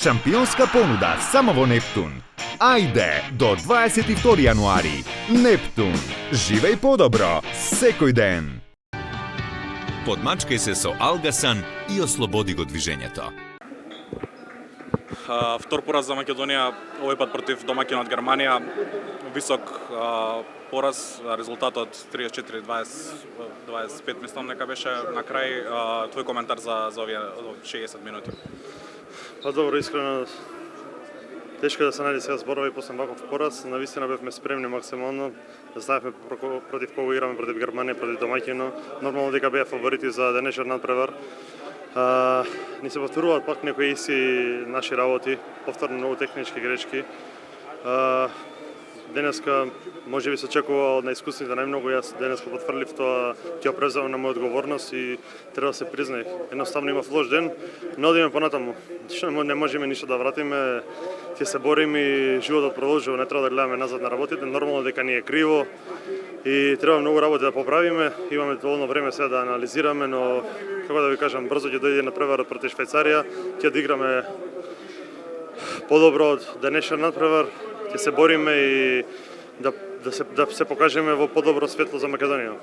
Шампионска понуда само во Нептун. Ајде до 22 јануари. Нептун. Живеј подобро секој ден. Подмачкај се со Алгасан и ослободи го движењето. Втор пораз за Македонија, овој пат против домаќинот Германија. Висок пораз, резултатот 34-25 мислам дека беше на крај. Твој коментар за овие 60 минути? Па добро, искрено тешко да се најде сега зборови после ваков пораз. Навистина бевме спремни максимално. Знаевме против кого играме, против Германија, против домаќино. Нормално дека беа фаворити за денешен надпревар. Ни се повторуваат пак некои исти наши работи, повторно многу технички грешки. Денеска може би се очекува од наискусните најмногу, јас денеска потврлив тоа, ќе ја преземам на моја одговорност и треба да се признае. Едноставно имав лош ден, но одиме понатаму. Не можеме ништо да вратиме, ќе се бориме и животот продолжува, не треба да гледаме назад на работите, нормално дека ни е криво и треба многу работи да поправиме. Имаме доволно време сега да анализираме, но како да ви кажам, брзо ќе дојде надпреварот против Швајцарија, ќе одиграме подобро од денешен надпревар. Ќе се бориме и да се покажеме во подобро светло за Македонија.